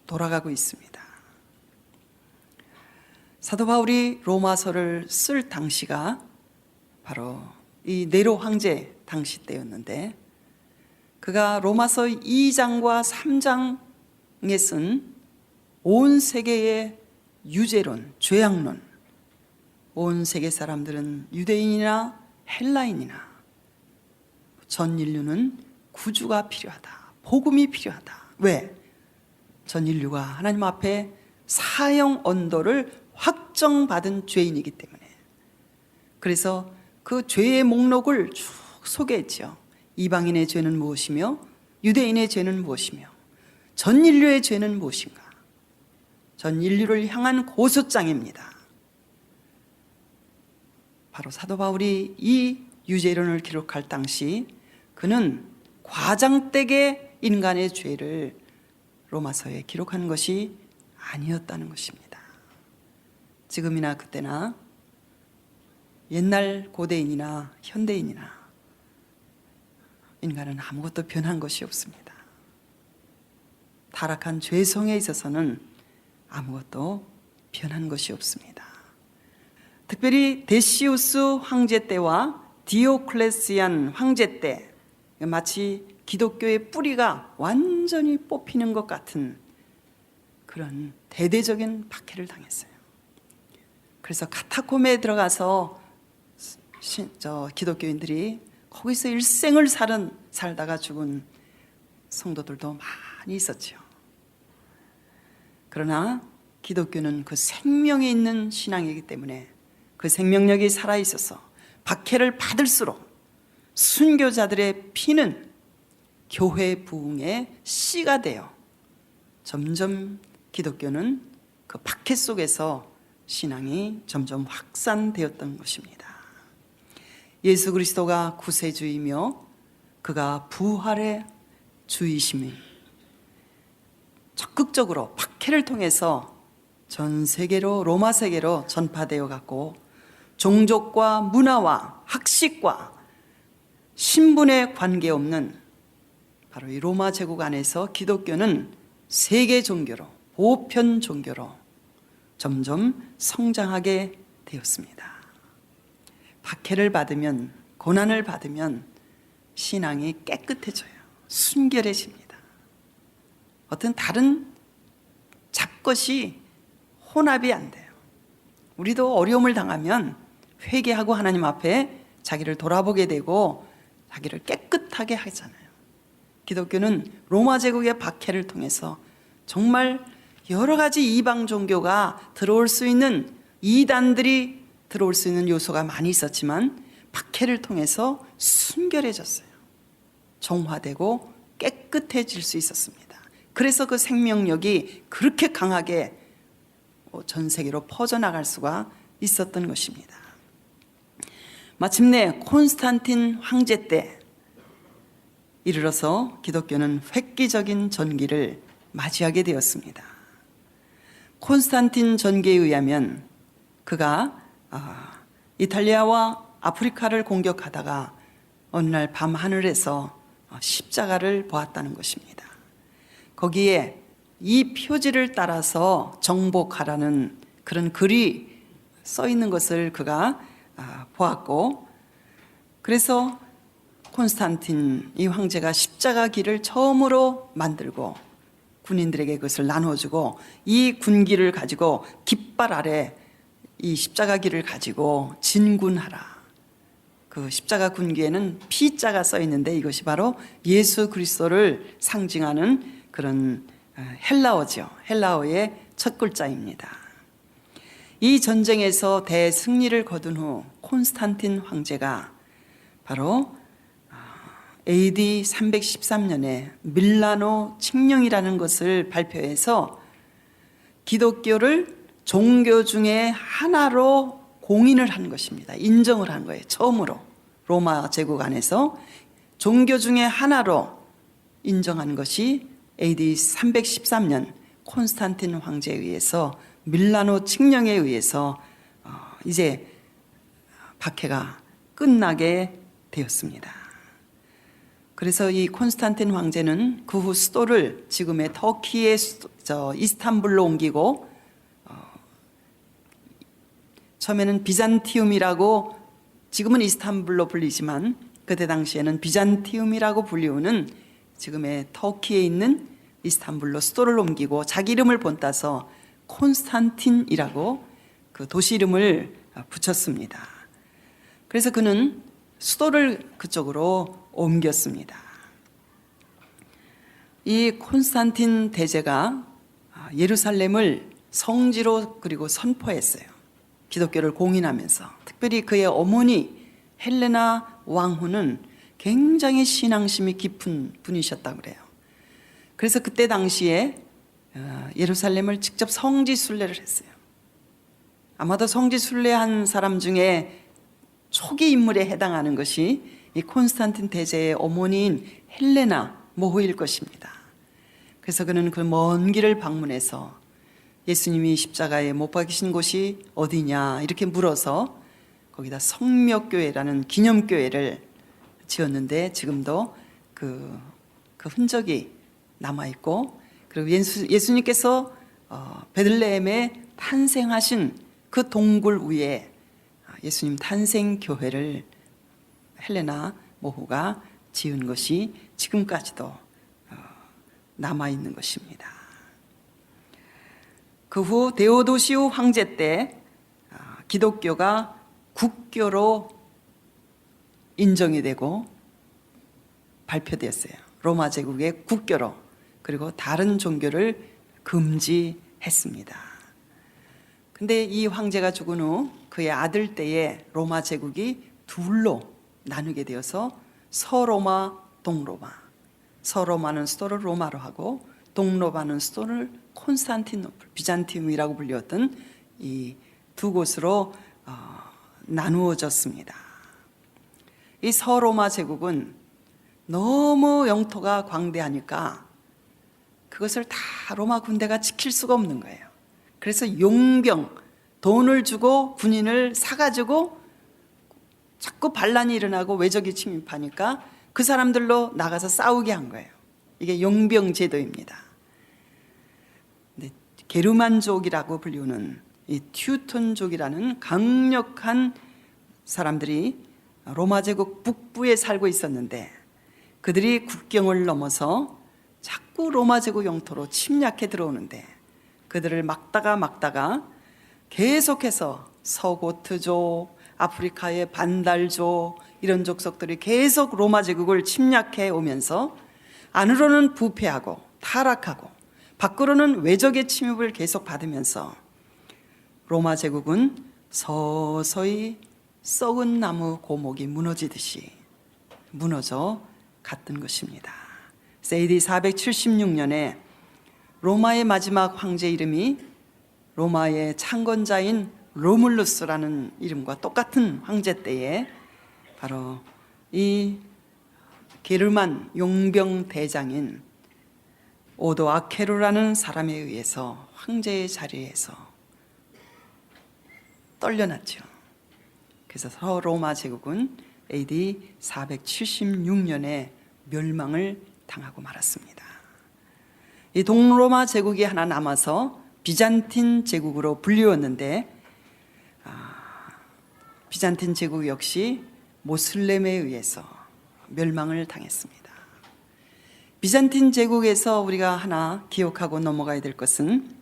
돌아가고 있습니다. 사도 바울이 로마서를 쓸 당시가 바로 이 네로 황제 당시 때였는데, 그가 로마서 2장과 3장에 쓴 온 세계의 유죄론, 죄악론, 온 세계 사람들은 유대인이나 헬라인이나 전 인류는 구주가 필요하다, 복음이 필요하다. 왜? 전 인류가 하나님 앞에 사형 언도를 확정받은 죄인이기 때문에. 그래서 그 죄의 목록을 쭉 소개했죠. 이방인의 죄는 무엇이며 유대인의 죄는 무엇이며 전 인류의 죄는 무엇인가. 전 인류를 향한 고소장입니다. 바로 사도 바울이 이 유죄론을 기록할 당시 그는 과장되게 인간의 죄를 로마서에 기록한 것이 아니었다는 것입니다. 지금이나 그때나 옛날 고대인이나 현대인이나 인간은 아무것도 변한 것이 없습니다. 타락한 죄성에 있어서는 아무것도 변한 것이 없습니다. 특별히 데시우스 황제 때와 디오클레시안 황제 때 마치 기독교의 뿌리가 완전히 뽑히는 것 같은 그런 대대적인 박해를 당했어요. 그래서 카타콤에 들어가서 기독교인들이 거기서 일생을 살다가 죽은 성도들도 많이 있었죠. 그러나 기독교는 그 생명이 있는 신앙이기 때문에 그 생명력이 살아있어서 박해를 받을수록 순교자들의 피는 교회 부흥의 씨가 되어 점점 기독교는 그 박해 속에서 신앙이 점점 확산되었던 것입니다. 예수 그리스도가 구세주이며 그가 부활의 주이심이 적극적으로 박해를 통해서 전 세계로, 로마 세계로 전파되어 갔고, 종족과 문화와 학식과 신분에 관계없는 바로 이 로마 제국 안에서 기독교는 세계 종교로, 보편 종교로 점점 성장하게 되었습니다. 박해를 받으면, 고난을 받으면 신앙이 깨끗해져요. 순결해집니다. 어떤 다른 잡것이 혼합이 안 돼요. 우리도 어려움을 당하면 회개하고 하나님 앞에 자기를 돌아보게 되고 자기를 깨끗하게 하잖아요. 기독교는 로마 제국의 박해를 통해서 정말 여러 가지 이방 종교가 들어올 수 있는, 이단들이 들어올 수 있는 요소가 많이 있었지만 박해를 통해서 순결해졌어요. 정화되고 깨끗해질 수 있었습니다. 그래서 그 생명력이 그렇게 강하게 전 세계로 퍼져나갈 수가 있었던 것입니다. 마침내 콘스탄틴 황제 때 이르러서 기독교는 획기적인 전기를 맞이하게 되었습니다. 콘스탄틴 전기에 의하면 그가 이탈리아와 아프리카를 공격하다가 어느 날 밤 하늘에서 십자가를 보았다는 것입니다. 거기에 이 표지를 따라서 정복하라는 그런 글이 써 있는 것을 그가 보았고, 그래서 콘스탄틴 이 황제가 십자가 길을 처음으로 만들고 군인들에게 그것을 나눠주고, 이 군기를 가지고 깃발 아래 이 십자가 길을 가지고 진군하라. 그 십자가 군기에는 피자가 써 있는데 이것이 바로 예수 그리스도를 상징하는 그런 헬라어죠. 헬라어의 첫 글자입니다. 이 전쟁에서 대승리를 거둔 후 콘스탄틴 황제가 바로 AD 313년에 밀라노 칙령이라는 것을 발표해서 기독교를 종교 중에 하나로 공인을 한 것입니다. 인정을 한 거예요. 처음으로 로마 제국 안에서 종교 중에 하나로 인정한 것이 AD 313년 콘스탄틴 황제에 의해서 밀라노 칙령에 의해서 이제 박해가 끝나게 되었습니다. 그래서 이 콘스탄틴 황제는 그 후 수도를 지금의 터키의 이스탄불로 옮기고 처음에는 비잔티움이라고 지금은 이스탄불로 불리지만 그때 당시에는 비잔티움이라고 불리우는 지금의 터키에 있는 이스탄불로 수도를 옮기고 자기 이름을 본따서 콘스탄틴이라고 그 도시 이름을 붙였습니다. 그래서 그는 수도를 그쪽으로 옮겼습니다. 이 콘스탄틴 대제가 예루살렘을 성지로 그리고 선포했어요. 기독교를 공인하면서. 특별히 그의 어머니 헬레나 왕후는 굉장히 신앙심이 깊은 분이셨다고 그래요. 그래서 그때 당시에 예루살렘을 직접 성지 순례를 했어요. 아마도 성지 순례한 사람 중에 초기 인물에 해당하는 것이 이 콘스탄틴 대제의 어머니인 헬레나 모후일 것입니다. 그래서 그는 그 먼 길을 방문해서 예수님이 십자가에 못 박히신 곳이 어디냐 이렇게 물어서 거기다 성묘교회라는 기념교회를 지었는데 지금도 그 흔적이 남아있고, 그리고 예수님께서 베들레헴에 탄생하신 그 동굴 위에 예수님 탄생교회를 헬레나 모후가 지은 것이 지금까지도 남아있는 것입니다. 그 후 데오도시우 황제 때 기독교가 국교로 인정이 되고 발표되었어요. 로마 제국의 국교로. 그리고 다른 종교를 금지했습니다. 근데 이 황제가 죽은 후 그의 아들 때에 로마 제국이 둘로 나누게 되어서 서로마, 동로마. 서로마는 수도를 로마로 하고 동로마는 수도를 콘스탄티노플, 비잔티움이라고 불렸던 이 두 곳으로 나누어졌습니다. 이 서로마 제국은 너무 영토가 광대하니까 그것을 다 로마 군대가 지킬 수가 없는 거예요. 그래서 용병, 돈을 주고 군인을 사가지고 자꾸 반란이 일어나고 외적이 침입하니까 그 사람들로 나가서 싸우게 한 거예요. 이게 용병 제도입니다. 게르만족이라고 불리우는 이 튜톤족이라는 강력한 사람들이 로마 제국 북부에 살고 있었는데 그들이 국경을 넘어서 자꾸 로마 제국 영토로 침략해 들어오는데 그들을 막다가 계속해서 서고트족, 아프리카의 반달족 이런 족속들이 계속 로마 제국을 침략해 오면서 안으로는 부패하고 타락하고 밖으로는 외적의 침입을 계속 받으면서 로마 제국은 서서히 썩은 나무 고목이 무너지듯이 무너져 갔던 것입니다. AD 476년에 로마의 마지막 황제 이름이 로마의 창건자인 로물루스라는 이름과 똑같은 황제 때에 바로 이 게르만 용병 대장인 오도 아케루라는 사람에 의해서 황제의 자리에서 떨려났죠. 그래서 서로마 제국은 AD 476년에 멸망을 당하고 말았습니다. 이 동로마 제국이 하나 남아서 비잔틴 제국으로 불리웠는데 비잔틴 제국 역시 모슬렘에 의해서 멸망을 당했습니다. 비잔틴 제국에서 우리가 하나 기억하고 넘어가야 될 것은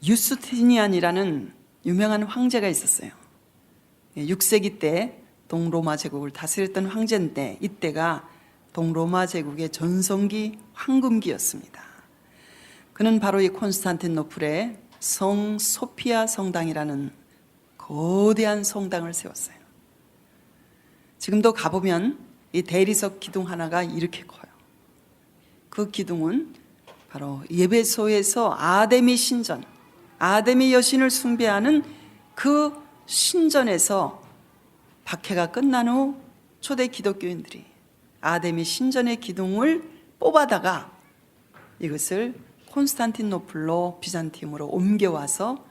유스티니안이라는 유명한 황제가 있었어요. 6세기 때 동로마 제국을 다스렸던 황제인데 이때가 동로마 제국의 전성기 황금기였습니다. 그는 바로 이 콘스탄티노플의 성 소피아 성당이라는 거대한 성당을 세웠어요. 지금도 가보면 이 대리석 기둥 하나가 이렇게 커요. 그 기둥은 바로 예배소에서 아데미 신전, 아데미 여신을 숭배하는 그 신전에서 박해가 끝난 후 초대 기독교인들이 아데미 신전의 기둥을 뽑아다가 이것을 콘스탄티노플로 비잔티움으로 옮겨와서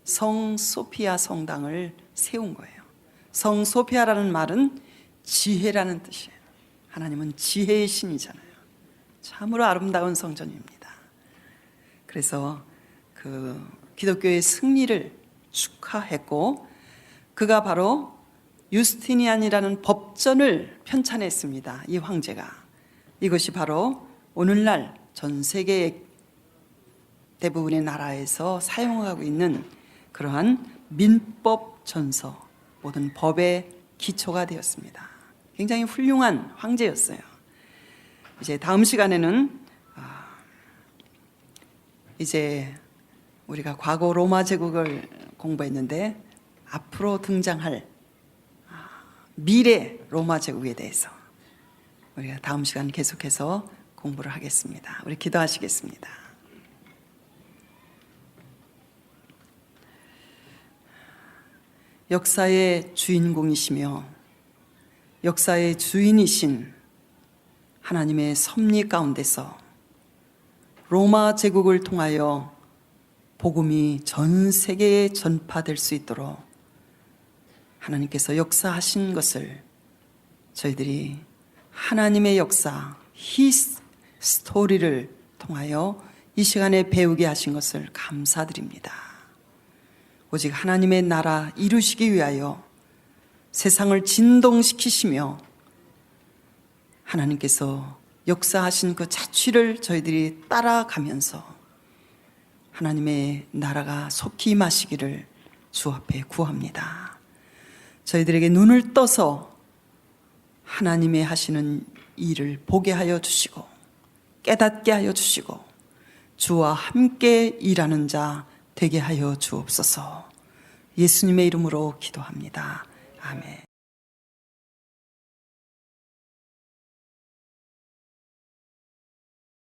성 소피아 성당을 세운 거예요. 성 소피아라는 말은 지혜라는 뜻이에요. 하나님은 지혜의 신이잖아요. 참으로 아름다운 성전입니다. 그래서 그 기독교의 승리를 축하했고, 그가 바로 유스티니안이라는 법전을 편찬했습니다. 이 황제가. 이것이 바로 오늘날 전 세계의 대부분의 나라에서 사용하고 있는 그러한 민법 전서, 모든 법의 기초가 되었습니다. 굉장히 훌륭한 황제였어요. 이제 다음 시간에는 이제 우리가 과거 로마 제국을 공부했는데 앞으로 등장할 미래 로마 제국에 대해서 우리가 다음 시간 계속해서 공부를 하겠습니다. 우리 기도하시겠습니다. 역사의 주인공이시며 역사의 주인이신 하나님의 섭리 가운데서 로마 제국을 통하여 복음이 전 세계에 전파될 수 있도록 하나님께서 역사하신 것을 저희들이 하나님의 역사, His 스토리를 통하여 이 시간에 배우게 하신 것을 감사드립니다. 오직 하나님의 나라 이루시기 위하여 세상을 진동시키시며 하나님께서 역사하신 그 자취를 저희들이 따라가면서 하나님의 나라가 속히 임하시기를 주 앞에 구합니다. 저희들에게 눈을 떠서 하나님의 하시는 일을 보게 하여 주시고 깨닫게 하여 주시고 주와 함께 일하는 자 되게 하여 주옵소서. 예수님의 이름으로 기도합니다. 아멘.